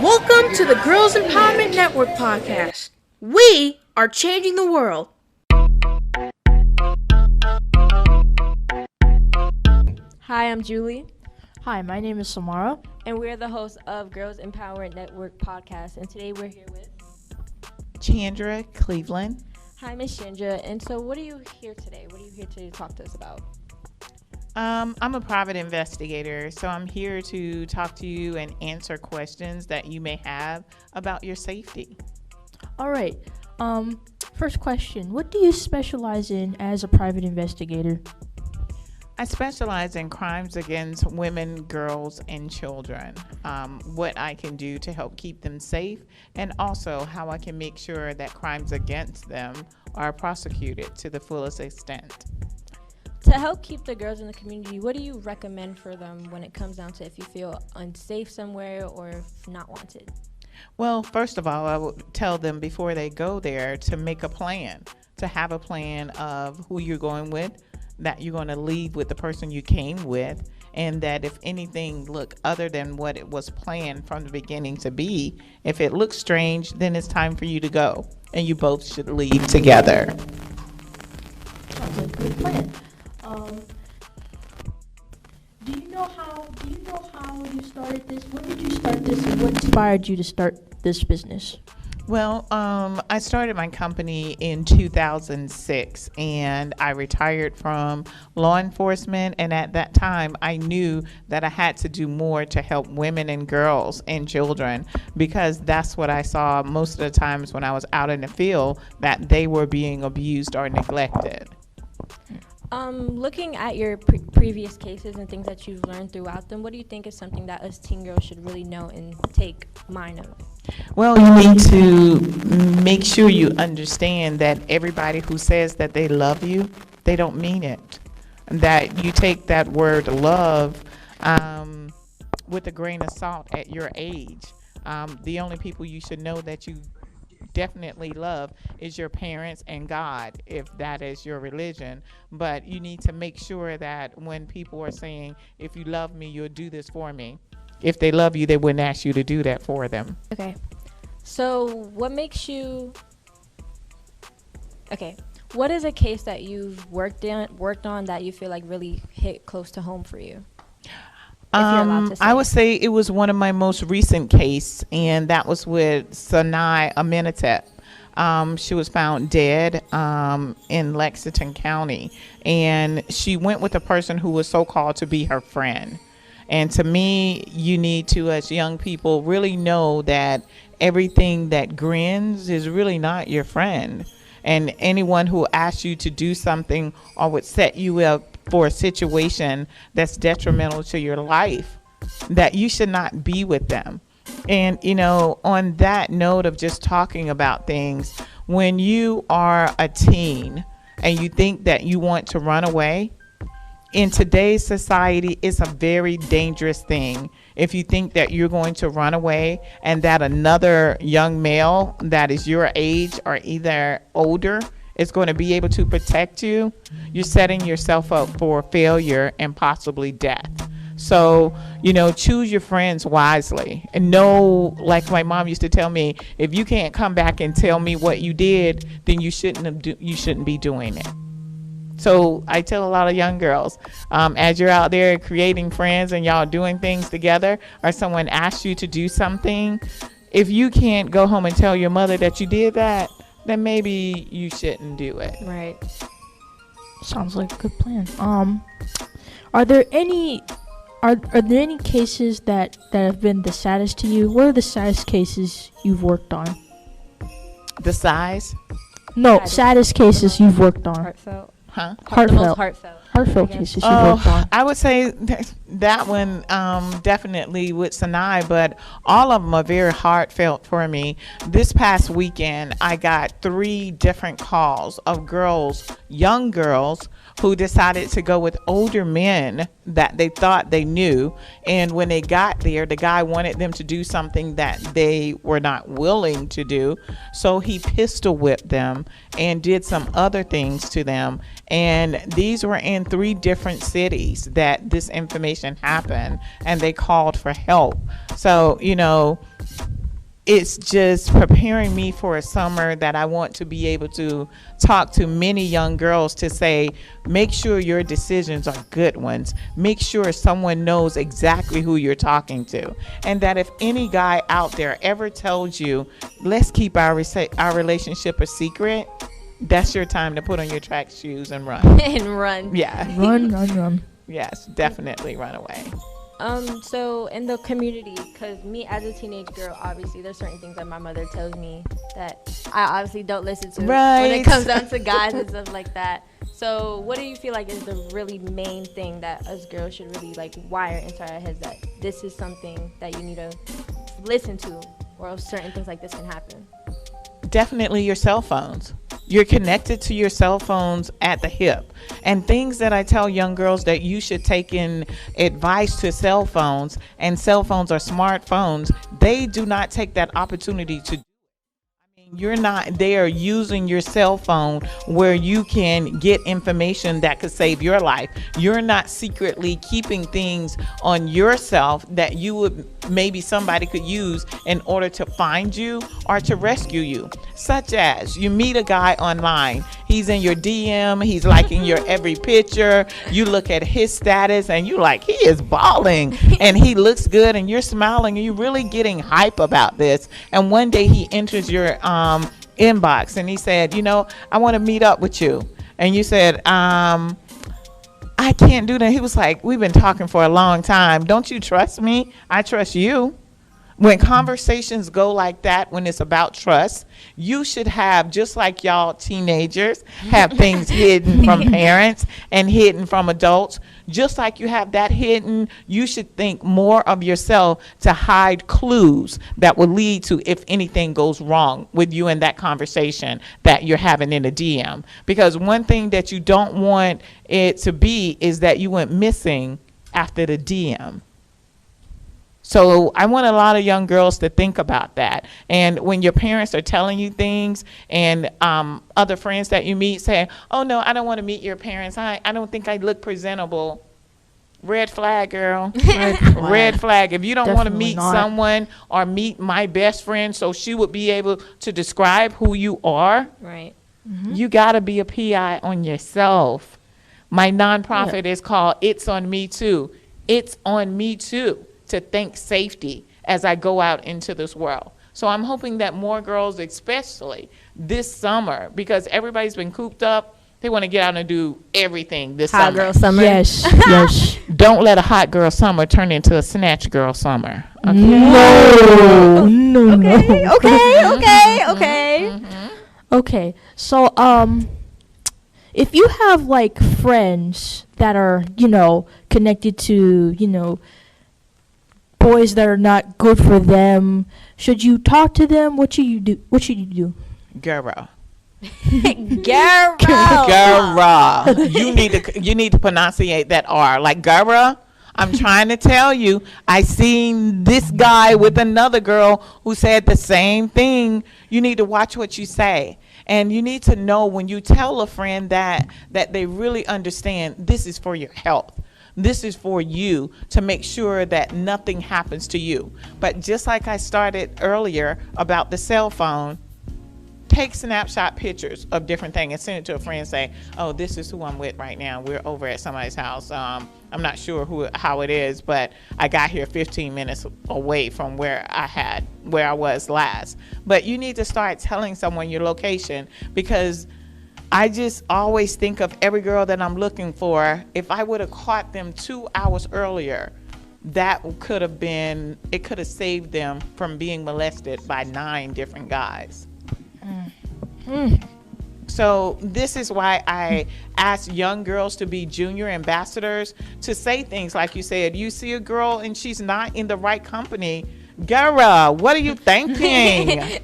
Welcome to the Girls Empowerment Network podcast. We are changing the world. Hi, I'm Julie, Hi, my name is Samara. and we're the hosts of Girls Empowerment Network podcast. And today we're here with Chandra Cleveland. Hi, Miss Chandra. And so, what are you here today? What are you here to talk to us about? I'm a private investigator, so I'm here to talk to you and answer questions that you may have about your safety. All right. First question. What do you specialize in as a private investigator? I specialize in crimes against women, girls, and children. What I can do to help keep them safe, and also how I can make sure that crimes against them are prosecuted to the fullest extent. To help keep the girls in the community, what do you recommend for them when it comes down to if you feel unsafe somewhere or not wanted? Well, first of all, I would tell them before they go there to make a plan, to have a plan of who you're going with, that you're going to leave with the person you came with, and that if anything look other than what it was planned from the beginning to be, if it looks strange, then it's time for you to go, and you both should leave together. Sounds like a good plan. Do you know how you started this? When did you start this, and what inspired you to start this business? Well, I started my company in 2006, and I retired from law enforcement, and at that time I knew that I had to do more to help women and girls and children, because that's what I saw most of the times when I was out in the field, that they were being abused or neglected. Looking at your previous cases and things that you've learned throughout them, what do you think is something that us teen girls should really know and take mind of? Well, you need to make sure you understand that everybody who says that they love you, they don't mean it. That you take that word love with a grain of salt at your age. The only people you should know that you definitely love is your parents and God, if that is your religion. But you need to make sure that when people are saying, if you love me, you'll do this for me. If they love you, they wouldn't ask you to do that for them. Okay. So what makes you... Okay. What is a case that you've worked on that you feel like really hit close to home for you? If you're allowed to say. I would say it was one of my most recent case, and that was with Sanai Amenhotep. She was found dead in Lexington County, and she went with a person who was so-called to be her friend. And to me, you need to, as young people, really know that everything that grins is really not your friend. And anyone who asks you to do something or would set you up for a situation that's detrimental to your life, that you should not be with them. And, you know, on that note of just talking about things, when you are a teen and you think that you want to run away, in today's society, it's a very dangerous thing. If you think that you're going to run away and that another young male that is your age or either older is going to be able to protect you, you're setting yourself up for failure and possibly death. So, you know, choose your friends wisely, and know, like my mom used to tell me, if you can't come back and tell me what you did, then you shouldn't be doing it. So I tell a lot of young girls, as you're out there creating friends and y'all doing things together, or someone asks you to do something, if you can't go home and tell your mother that you did that, then maybe you shouldn't do it. Right. Sounds like a good plan. Are there any cases that have been the saddest to you? What are the saddest cases you've worked on? The size? No, saddest cases you've worked on. Heartfelt. Huh? The most heartfelt. Heartfelt cases you've worked on. I would say that one definitely with Sanai, but all of them are very heartfelt for me. This past weekend, I got 3 different calls of girls, young girls, who decided to go with older men that they thought they knew. And when they got there, the guy wanted them to do something that they were not willing to do. So he pistol whipped them and did some other things to them. And these were in 3 different cities that this information happened, and they called for help. So, it's just preparing me for a summer that I want to be able to talk to many young girls to say, make sure your decisions are good ones. Make sure someone knows exactly who you're talking to. And that if any guy out there ever tells you, let's keep our relationship a secret, that's your time to put on your track shoes and run. And run. Yeah. Run. Yes, definitely run away. So in the community, because me as a teenage girl, obviously there's certain things that my mother tells me that I obviously don't listen to when it comes down to guys and stuff like that. So what do you feel like is the really main thing that us girls should really like wire inside our heads, that this is something that you need to listen to, or else certain things like this can happen? Definitely your cell phones. You're connected to your cell phones at the hip. And things that I tell young girls that you should take in advice to cell phones, and cell phones are smartphones, they do not take that opportunity to. You're not there using your cell phone where you can get information that could save your life. You're not secretly keeping things on yourself that you would maybe somebody could use in order to find you or to rescue you. Such as you meet a guy online, he's in your DM, he's liking your every picture, you look at his status and you like, he is balling and he looks good and you're smiling and you're really getting hype about this. And one day he enters your inbox and he said, I want to meet up with you. And you said, I can't do that. He was like, we've been talking for a long time. Don't you trust me? I trust you. When conversations go like that, when it's about trust, you should have, just like y'all teenagers have things hidden from parents and hidden from adults, just like you have that hidden, you should think more of yourself to hide clues that will lead to if anything goes wrong with you in that conversation that you're having in a DM. Because one thing that you don't want it to be is that you went missing after the DM. So I want a lot of young girls to think about that. And when your parents are telling you things and other friends that you meet say, oh, no, I don't want to meet your parents. I don't think I look presentable. Red flag, girl. Red flag. If you don't want to meet someone or meet my best friend so she would be able to describe who you are, right? You got to be a PI on yourself. My nonprofit is called It's On Me Too. It's on me too. To think safety as I go out into this world. So I'm hoping that more girls, especially this summer, because everybody's been cooped up, they want to get out and do everything this summer. Hot girl summer. Yes, yes. Don't let a hot girl summer turn into a snatch girl summer. Okay? No. Okay. Okay, so if you have like friends that are, connected to, boys that are not good for them, should you talk to them? What should you do? Girl. Girl. You need to pronunciate that R. Like girl. I'm trying to tell you, I seen this guy with another girl who said the same thing. You need to watch what you say. And you need to know when you tell a friend that they really understand this is for your health. This is for you to make sure that nothing happens to you. But just like I started earlier about the cell phone, take snapshot pictures of different things and send it to a friend and say, oh, this is who I'm with right now. We're over at somebody's house. I'm not sure how it is, but I got here 15 minutes away from where I was last. But you need to start telling someone your location, because I just always think of every girl that I'm looking for. If I would have caught them 2 hours earlier, it could have saved them from being molested by 9 different guys. So this is why I ask young girls to be junior ambassadors, to say things like you said. You see a girl and she's not in the right company, girl, what are you thinking?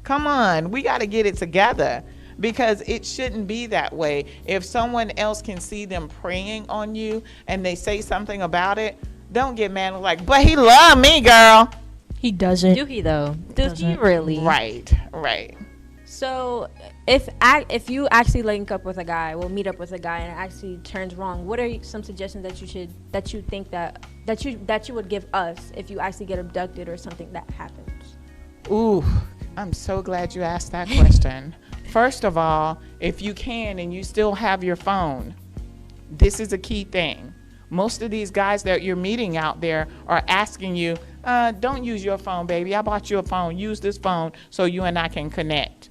Come on, we got to get it together. because it shouldn't be that way. If someone else can see them preying on you and they say something about it, don't get mad and like, but he loved me, girl. He doesn't. Do he though? Does he Doesn't. really? Right. So if you actually link up with a guy, well, meet up with a guy, and it actually turns wrong, what are some suggestions that you think that you would give us if you actually get abducted or something that happens? Ooh, I'm so glad you asked that question. First of all, if you can and you still have your phone, this is a key thing. Most of these guys that you're meeting out there are asking you, don't use your phone, baby. I bought you a phone. Use this phone so you and I can connect.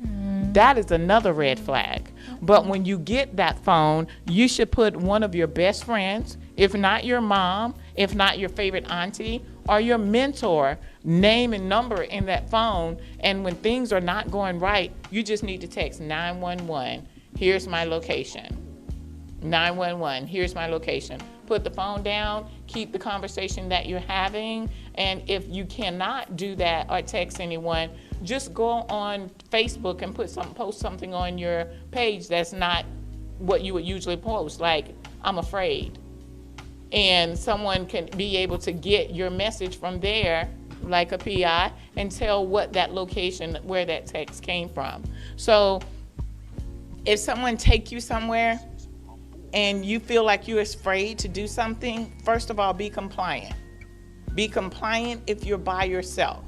That is another red flag. But when you get that phone, you should put one of your best friends, if not your mom, if not your favorite auntie, or your mentor, name and number in that phone. And when things are not going right, you just need to text 911. Here's my location. 911, here's my location. Put the phone down, keep the conversation that you're having, and if you cannot do that or text anyone, just go on Facebook and post something on your page that's not what you would usually post, like, I'm afraid. And someone can be able to get your message from there, like a PI, and tell what that location, where that text came from. So if someone take you somewhere and you feel like you're afraid to do something, first of all, be compliant. Be compliant if you're by yourself.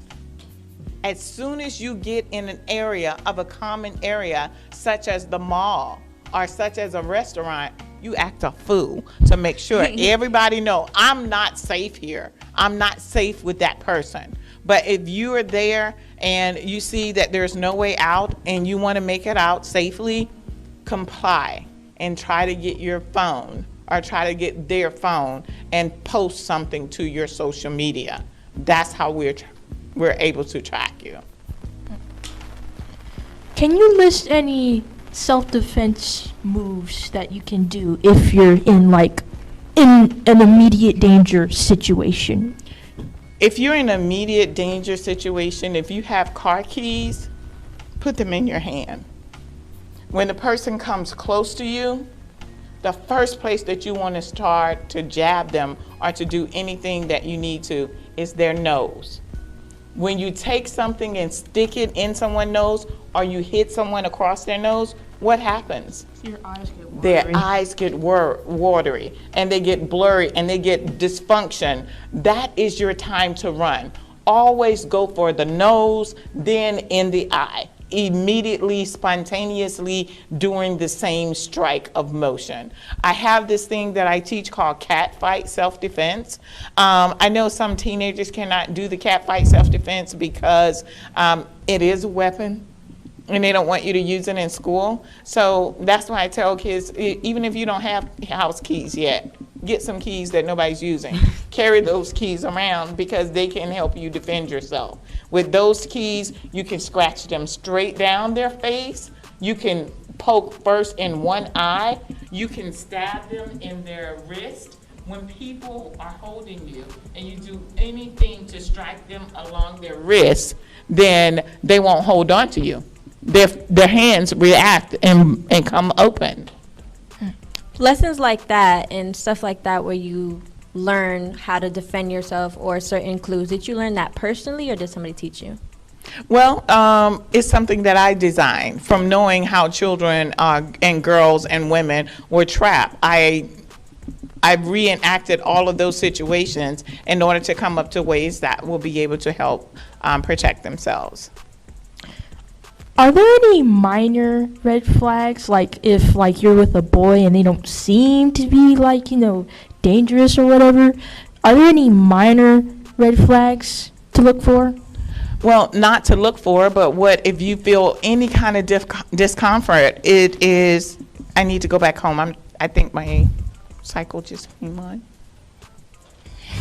As soon as you get in an area of a common area, such as the mall or such as a restaurant, you act a fool to make sure everybody know I'm not safe here. I'm not safe with that person. But if you are there and you see that there's no way out and you want to make it out safely, comply and try to get your phone or try to get their phone and post something to your social media. That's how we're able to track you. Can you list any self-defense moves that you can do if you're in an immediate danger situation? If you're in an immediate danger situation, if you have car keys, put them in your hand. When the person comes close to you, the first place that you want to start to jab them or to do anything that you need to is their nose. When you take something and stick it in someone's nose or you hit someone across their nose, what happens? Your eyes get watery. Their eyes get watery and they get blurry and they get dysfunction. That is your time to run. Always go for the nose, then in the eye. Immediately, spontaneously during the same strike of motion. I have this thing that I teach called cat fight self-defense. I know some teenagers cannot do the cat fight self-defense because it is a weapon and they don't want you to use it in school. So that's why I tell kids, even if you don't have house keys yet, get some keys that nobody's using. Carry those keys around because they can help you defend yourself. With those keys, you can scratch them straight down their face. You can poke first in one eye. You can stab them in their wrist. When people are holding you and you do anything to strike them along their wrist, then they won't hold on to you. Their hands react and come open. Lessons like that and stuff like that where you learn how to defend yourself or certain clues, did you learn that personally or did somebody teach you? Well, it's something that I designed from knowing how children and girls and women were trapped. I reenacted all of those situations in order to come up to ways that will be able to help protect themselves. Are there any minor red flags, like if you're with a boy and they don't seem to be dangerous or whatever? Are there any minor red flags to look for? Well, not to look for, but what if you feel any kind of discomfort? It is, I need to go back home. I think my cycle just came on.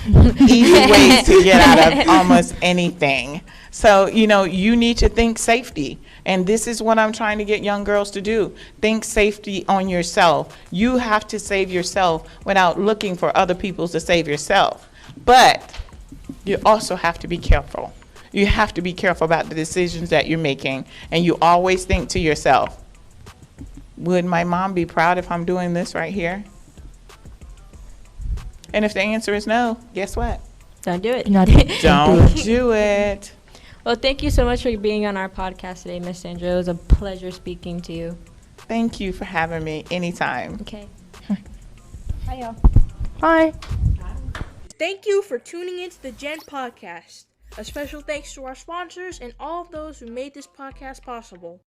Easy ways to get out of almost anything. So, you need to think safety. And this is what I'm trying to get young girls to do. Think safety on yourself. You have to save yourself without looking for other people to save yourself. But you also have to be careful. You have to be careful about the decisions that you're making. And you always think to yourself, Would my mom be proud if I'm doing this right here? And if the answer is no, guess what? Don't do it. Don't do it. Well, thank you so much for being on our podcast today, Miss Sandra. It was a pleasure speaking to you. Thank you for having me anytime. Okay. Bye, y'all. Bye. Thank you for tuning into the Gen Podcast. A special thanks to our sponsors and all of those who made this podcast possible.